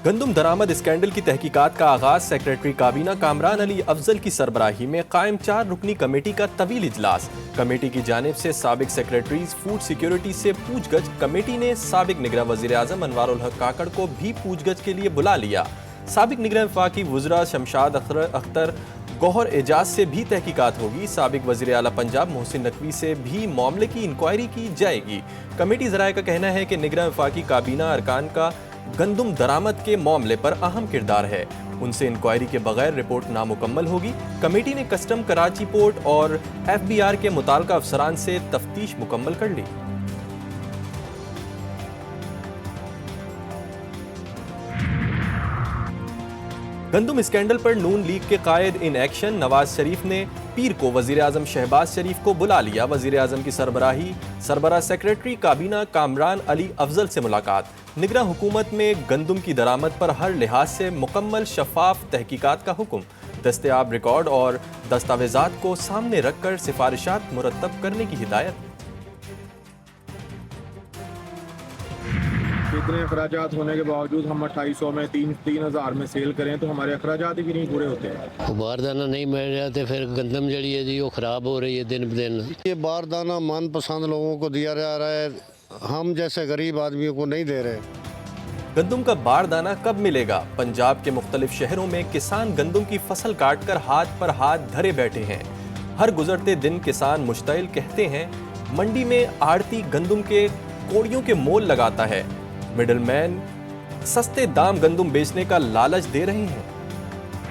گندم درآمد اسکینڈل کی تحقیقات کا آغاز سیکریٹری کابینہ کامران علی افضل کی سربراہی میں قائم 4 رکنی کمیٹی کا طویل اجلاس۔ کمیٹی کی جانب سے سابق سیکریٹریز فوڈ سیکیورٹی سے پوچھ گچھ۔ کمیٹی نے سابق نگراں وزیر اعظم انوار الحق کاکڑ کو بھی پوچھ گچھ کے لیے بلا لیا۔ سابق نگراں وفاقی وزراء شمشاد اختر گوہر اعجاز سے بھی تحقیقات ہوگی۔ سابق وزیر اعلیٰ پنجاب محسن نقوی سے بھی معاملے کی انکوائری کی جائے گی۔ کمیٹی ذرائع کا کہنا ہے کہ نگراں وفاقی کابینہ ارکان کا گندم درآمد کے معاملے پر اہم کردار ہے، ان سے انکوائری کے بغیر رپورٹ نامکمل ہوگی۔ کمیٹی نے کسٹم کراچی پورٹ اور ایف بی آر کے متعلقہ افسران سے تفتیش مکمل کر لی۔ گندم اسکینڈل پر نون لیگ کے قائد ان ایکشن نواز شریف نے پیر کو وزیر اعظم شہباز شریف کو بلا لیا۔ وزیر اعظم کی سربراہ سیکریٹری کابینہ کامران علی افضل سے ملاقات۔ نگراں حکومت میں گندم کی درآمد پر ہر لحاظ سے مکمل شفاف تحقیقات کا حکم۔ دستیاب ریکارڈ اور دستاویزات کو سامنے رکھ کر سفارشات مرتب کرنے کی ہدایت۔ اتنے اخراجات ہونے کے باوجود ہم 2800 میں 3000 میں سیل کریں تو ہمارے اخراجات ہی نہیں پورے ہوتے ہیں۔ باردانہ نہیں مل رہا تو پھر گندم جڑی ہے جی وہ خراب ہو رہی ہے دن بدن۔ یہ باردانہ من پسند لوگوں کو دیا جا رہا ہے، ہم جیسے غریب آدمیوں کو نہیں دے رہے۔ گندم کا باردانہ کب ملے گا؟ پنجاب کے مختلف شہروں میں کسان گندم کی فصل کاٹ کر ہاتھ پر ہاتھ دھرے بیٹھے ہیں۔ ہر گزرتے دن کسان مشتعل کہتے ہیں منڈی میں آڑتی گندم کے کوڑیوں کے مول لگاتا ہے، مڈل مین سستے دام گندم بیچنے کا لالچ دے رہے ہیں۔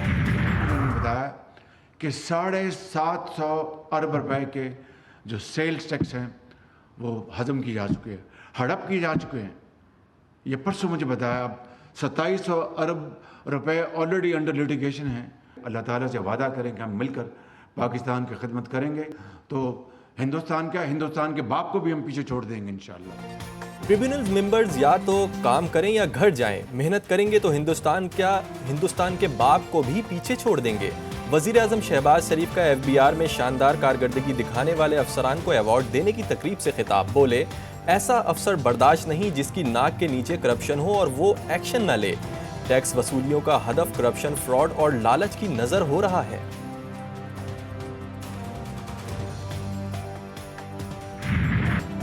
انہوں نے بتایا کہ 750 ارب روپے کے جو سیلز ٹیکس ہیں وہ ہضم کی جا چکے ہیں، ہڑپ کی جا چکے ہیں۔ یہ پرسوں مجھے بتایا اب 2700 ارب روپے آلریڈی انڈر لیٹیگیشن ہیں۔ اللہ تعالیٰ سے وعدہ کریں کہ ہم مل کر پاکستان کی خدمت کریں گے تو ہندوستان کے باپ کو بھی ہم پیچھے چھوڑ دیں گے انشاءاللہ۔ ٹریبیونلز ممبرز یا تو کام کریں یا گھر جائیں، محنت کریں گے تو ہندوستان کے باپ کو بھی پیچھے چھوڑ دیں گے۔ وزیر اعظم شہباز شریف کا ایف بی آر میں شاندار کارکردگی دکھانے والے افسران کو ایوارڈ دینے کی تقریب سے خطاب۔ بولے ایسا افسر برداشت نہیں جس کی ناک کے نیچے کرپشن ہو اور وہ ایکشن نہ لے۔ ٹیکس وصولیوں کا ہدف کرپشن، فراڈ اور لالچ کی نظر ہو رہا ہے۔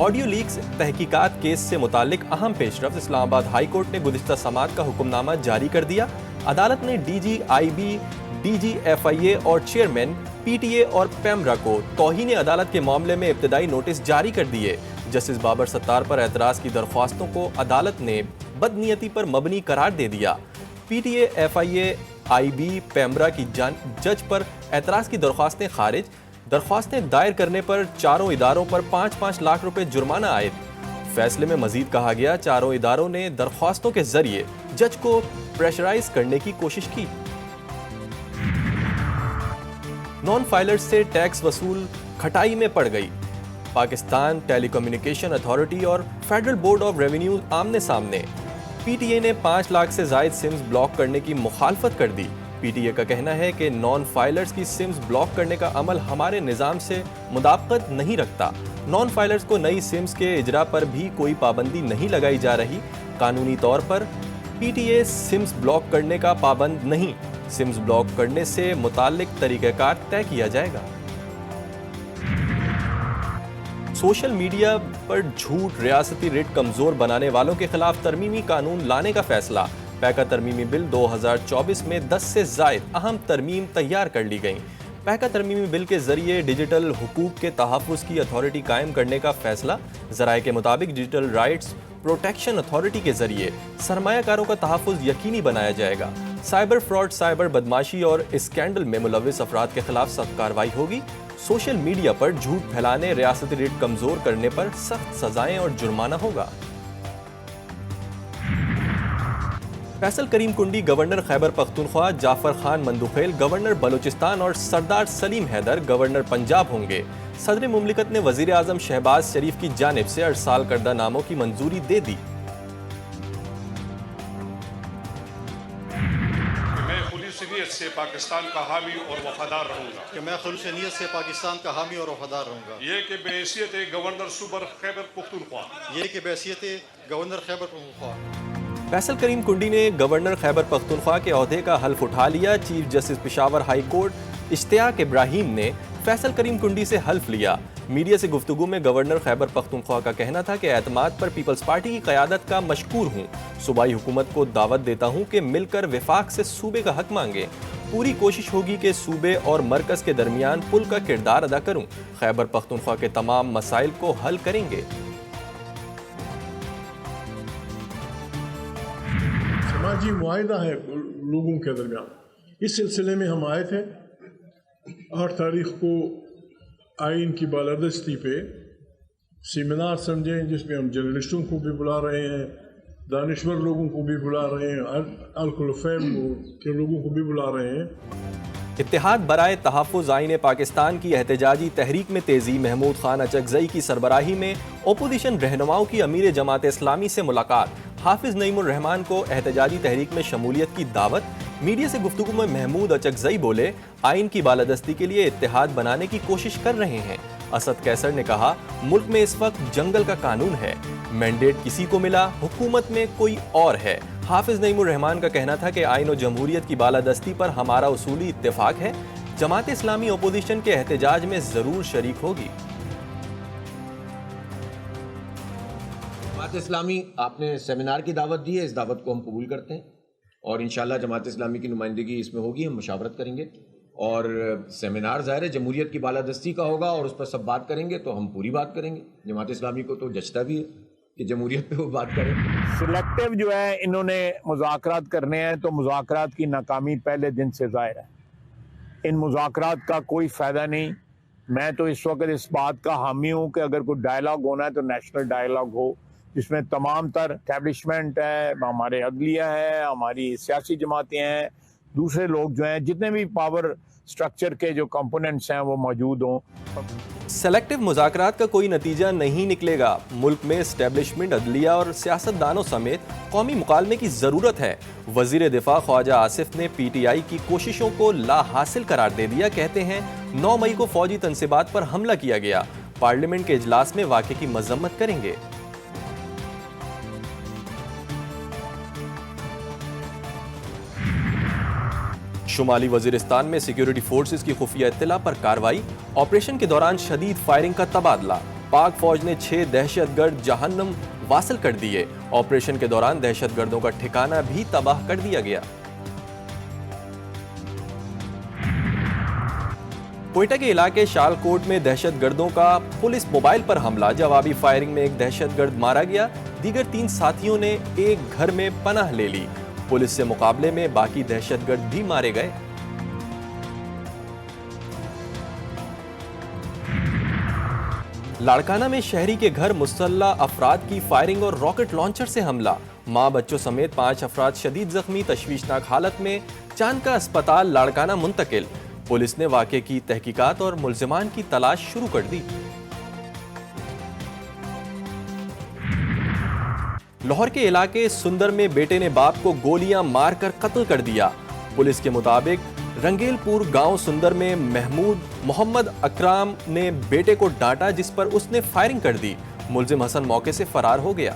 آڈیو لیکس تحقیقات کیس سے متعلق اہم پیش رفت۔ اسلام آباد ہائی کورٹ نے گزشتہ سماعت کا حکم نامہ جاری کر دیا۔ عدالت نے D G I B, D G F I A اور چیئرمین پی ٹی اے اور پیمرا کو توہین عدالت کے معاملے میں ابتدائی نوٹس جاری کر دیے۔ جسٹس بابر ستار پر اعتراض کی درخواستوں کو عدالت نے بدنیتی پر مبنی قرار دے دیا۔ P T A, F I A, I B, PEMRA کی جج پر اعتراض کی درخواستیں خارج۔ درخواستیں دائر کرنے پر چاروں اداروں پر 5-5 لاکھ روپے جرمانہ عائد۔ فیصلے میں مزید کہا گیا چاروں اداروں نے درخواستوں کے ذریعے جج کو پریشرائز کرنے کی کوشش کی۔ نان فائلرز سے ٹیکس وصول کھٹائی میں پڑ گئی۔ پاکستان ٹیلی کمیونیکیشن اتھارٹی اور فیڈرل بورڈ آف ریونیو آمنے سامنے۔ پی ٹی اے نے 5 لاکھ سے زائد سمز بلاک کرنے کی مخالفت کر دی۔ پی ٹی اے کا کہنا ہے کہ نان فائلرز کی سمز بلاک کرنے کا عمل ہمارے نظام سے مطابقت نہیں رکھتا۔ نان فائلرز کو نئی سمز کے اجرا پر بھی کوئی پابندی نہیں لگائی جا رہی۔ قانونی طور پر P T A SIMs block کرنے کا پابند نہیں۔ سمز بلاک کرنے سے متعلق طریقہ کار طے کیا جائے گا۔ سوشل میڈیا پر جھوٹ، ریاستی ریٹ کمزور بنانے والوں کے خلاف ترمیمی قانون لانے کا فیصلہ۔ پیکا ترمیمی بل 2024 میں 10 سے زائد اہم ترمیم تیار کر لی گئیں۔ پیکا ترمیمی بل کے ذریعے ڈیجیٹل حقوق کے تحفظ کی اتھارٹی قائم کرنے کا فیصلہ۔ ذرائع کے مطابق ڈیجیٹل رائٹس پروٹیکشن اتھارٹی کے ذریعے سرمایہ کاروں کا تحفظ یقینی بنایا جائے گا۔ سائبر فراڈ، سائبر بدماشی اور اسکینڈل میں ملوث افراد کے خلاف سخت کارروائی ہوگی۔ سوشل میڈیا پر جھوٹ پھیلانے، ریاستی ریٹ کمزور کرنے پر سخت سزائیں اور جرمانہ ہوگا۔ فیصل کریم کنڈی گورنر خیبر پختونخوا، جعفر خان مندوخیل گورنر بلوچستان اور سردار سلیم حیدر گورنر پنجاب ہوں گے۔ صدر مملکت نے وزیر اعظم شہباز شریف کی جانب سے ارسال کردہ ناموں کی منظوری دے دی۔ میں خلوص نیت سے پاکستان کا حامی اور وفادار رہوں گا یہ کہ بحیثیت گورنر صوبہ خیبر پختونخوا فیصل کریم کنڈی نے گورنر خیبر پختونخوا کے عہدے کا حلف اٹھا لیا۔ Chief justice Peshawar high court Ishtiaq Ibrahim نے فیصل کریم کنڈی سے حلف لیا۔ میڈیا سے گفتگو میں گورنر خیبر پختونخوا کا کہنا تھا کہ اعتماد پر پیپلز پارٹی کی قیادت کا مشکور ہوں۔ صوبائی حکومت کو دعوت دیتا ہوں کہ مل کر وفاق سے صوبے کا حق مانگیں۔ پوری کوشش ہوگی کہ صوبے اور مرکز کے درمیان پل کا کردار ادا کروں۔ خیبر پختونخوا کے تمام مسائل کو حل کریں گے۔ سماجی معاہدہ ہے لوگوں کے درمیان، اس سلسلے میں ہم آئے تھے 8 تاریخ کو آئین کی بالادستی پہ سیمینار سمجھیں، جس میں ہم جرنلسٹوں کو بھی بلا رہے ہیں، دانشور لوگوں کو بھی بلا رہے ہیں، الکلفیم کے لوگوں کو بھی بلا رہے ہیں۔ اتحاد برائے تحفظ آئین پاکستان کی احتجاجی تحریک میں تیزی۔ محمود خان اچکزئی کی سربراہی میں اپوزیشن رہنماؤں کی امیر جماعت اسلامی سے ملاقات۔ حافظ نعیم الرحمان کو احتجاجی تحریک میں شمولیت کی دعوت۔ میڈیا سے گفتگو میں محمود اچکزئی بولے، آئین کی بالادستی کے لیے اتحاد بنانے کی کوشش کر رہے ہیں۔ اسد کیسر نے کہا، ملک میں اس وقت جنگل کا قانون ہے، مینڈیٹ کسی کو ملا، حکومت میں کوئی اور ہے۔ حافظ نعیم الرحمان کا کہنا تھا کہ آئین و جمہوریت کی بالادستی پر ہمارا اصولی اتفاق ہے۔ جماعت اسلامی اپوزیشن کے احتجاج میں ضرور شریک ہوگی۔ جماعت اسلامی آپ نے سیمینار کی دعوت دی ہے، اس دعوت کو ہم قبول کرتے ہیں اور انشاءاللہ جماعت اسلامی کی نمائندگی اس میں ہوگی، ہم مشاورت کریں گے اور سیمینار ظاہر ہے جمہوریت کی بالادستی کا ہوگا اور اس پر سب بات کریں گے تو ہم پوری بات کریں گے۔ جماعت اسلامی کو تو جچتا بھی ہے کہ جمہوریت پہ وہ بات کریں۔ سلیکٹیو جو ہے انہوں نے مذاکرات کرنے ہیں تو مذاکرات کی ناکامی پہلے دن سے ظاہر ہے۔ ان مذاکرات کا کوئی فائدہ نہیں۔ میں تو اس وقت اس بات کا حامی ہوں کہ اگر کوئی ڈائلاگ ہونا ہے تو نیشنل ڈائلاگ ہو، جس میں تمام تر اسٹیبلشمنٹ ہے، ہمارے عدلیہ ہے، ہماری سیاسی جماعتیں ہیں، دوسرے لوگ جو ہیں، جتنے بھی پاور سٹرکچر کے جو کمپوننٹس ہیں وہ موجود ہوں۔ سلیکٹیو مذاکرات کا کوئی نتیجہ نہیں نکلے گا۔ ملک میں اسٹیبلشمنٹ، عدلیہ اور سیاستدانوں سمیت قومی مکالمے کی ضرورت ہے۔ وزیر دفاع خواجہ آصف نے پی ٹی آئی کی کوششوں کو لا حاصل قرار دے دیا۔ کہتے ہیں 9 مئی کو فوجی تنصیبات پر حملہ کیا گیا، پارلیمنٹ کے اجلاس میں واقعے کی مذمت کریں گے۔ شمالی وزیرستان میں سیکیورٹی فورسز کی خفیہ اطلاع پر کارروائی۔ آپریشن کے دوران شدید فائرنگ کا تبادلہ۔ پاک فوج نے 6 دہشت گرد جہنم واصل کر دیے۔ آپریشن کے دوران دہشت گردوں کا ٹھکانہ بھی تباہ کر دیا گیا۔ کوئٹہ کے علاقے شال کوٹ میں دہشت گردوں کا پولیس موبائل پر حملہ۔ جوابی فائرنگ میں ایک دہشت گرد مارا گیا، دیگر 3 ساتھیوں نے ایک گھر میں پناہ لے لی۔ پولیس سے مقابلے میں باقی دہشت گرد بھی مارے گئے۔ لاڑکانہ میں شہری کے گھر مسلح افراد کی فائرنگ اور راکٹ لانچر سے حملہ۔ ماں بچوں سمیت 5 افراد شدید زخمی، تشویشناک حالت میں چاند کا اسپتال لاڑکانہ منتقل۔ پولیس نے واقعے کی تحقیقات اور ملزمان کی تلاش شروع کر دی۔ لاہور کے علاقے سندر میں بیٹے نے باپ کو گولیاں مار کر قتل کر دیا۔ پولیس کے مطابق رنگیل پور گاؤں سندر میں محمد اکرام نے بیٹے کو ڈانٹا، جس پر اس نے فائرنگ کر دی۔ ملزم حسن موقع سے فرار ہو گیا۔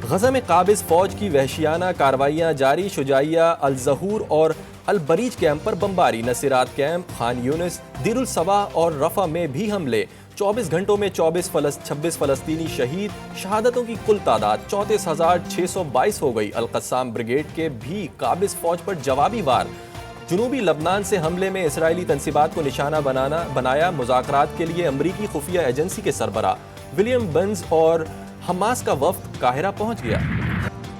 غزہ میں قابض فوج کی وحشیانہ کارروائیاں جاری۔ شجاعیہ، الظہور اور البریج کیمپ پر بمباری، نصیرات کیمپ، خان یونس، دیر الصباح اور رفح میں بھی حملے۔ 24 گھنٹوں میں 26 فلسطینی شہید۔ شہادتوں کی کل تعداد 34,622 ہو گئی۔ القسام بریگیڈ کے بھی قابض فوج پر جوابی وار۔ جنوبی لبنان سے حملے میں اسرائیلی تنصیبات کو نشانہ بنایا۔ مذاکرات کے لیے امریکی خفیہ ایجنسی کے سربراہ ولیم برنز اور حماس کا وفد قاہرہ پہنچ گیا۔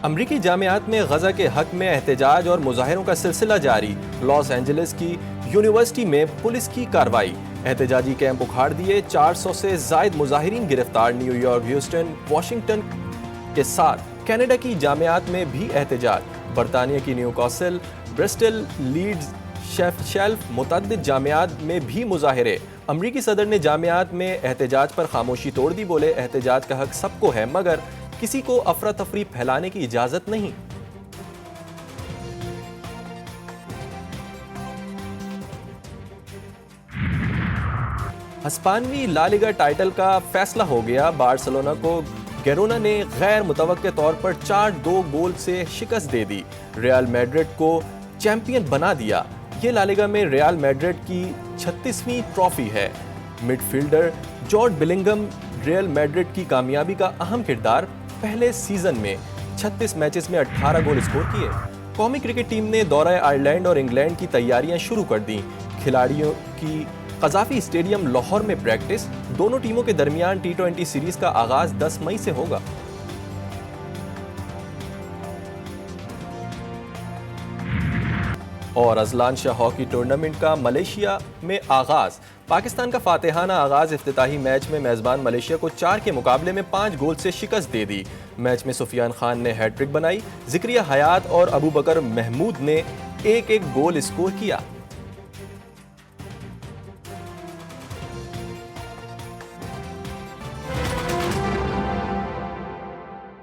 امریکی جامعات میں غزہ کے حق میں احتجاج اور مظاہروں کا سلسلہ جاری۔ لاس اینجلس کی یونیورسٹی میں پولیس کی کارروائی، احتجاجی کیمپ اکھاڑ دیے۔ 400 سے زائد مظاہرین گرفتار۔ نیو یارک، ہیوسٹن، واشنگٹن کے ساتھ کینیڈا کی جامعات میں بھی احتجاج۔ برطانیہ کی Newcastle, Bristol, Leeds, Sheffield, متعدد جامعات میں بھی مظاہرے۔ امریکی صدر نے جامعات میں احتجاج پر خاموشی توڑ دی۔ بولے، احتجاج کا حق سب کو ہے، مگر کسی کو افراتفری پھیلانے کی اجازت نہیں۔ ہسپانوی لا لیگا ٹائٹل کا فیصلہ ہو گیا۔ بارسلونا کو گیرونا نے غیر متوقع طور پر 4-2 گول سے شکست دے دی، ریال میڈرڈ کو چیمپئن بنا دیا۔ یہ لا لیگا میں ریال میڈرڈ کی 36ویں ٹرافی ہے۔ Midfielder Jude Bellingham Real Madrid کی کامیابی کا اہم کردار، پہلے سیزن میں 36 میچز میں 18 گول اسکور کیے۔ قومی کرکٹ ٹیم نے دورہ آئرلینڈ اور انگلینڈ کی تیاریاں شروع کر دیں۔ کھلاڑیوں کی قذافی اسٹیڈیم لاہور میں پریکٹس، دونوں ٹیموں کے درمیان T20 سیریز کا آغاز 10 مئی سے ہوگا۔ اور اذلان شاہ ہاکی ٹورنامنٹ کا ملیشیا میں آغاز، پاکستان کا فاتحانہ آغاز افتتاحی میچ میں میزبان ملیشیا کو 4 کے مقابلے میں 5 گول سے شکست دے دی۔ میچ میں سفیان خان نے ہیٹ ٹرک بنائی، ذکریہ حیات اور ابو بکر محمود نے ایک گول اسکور کیا۔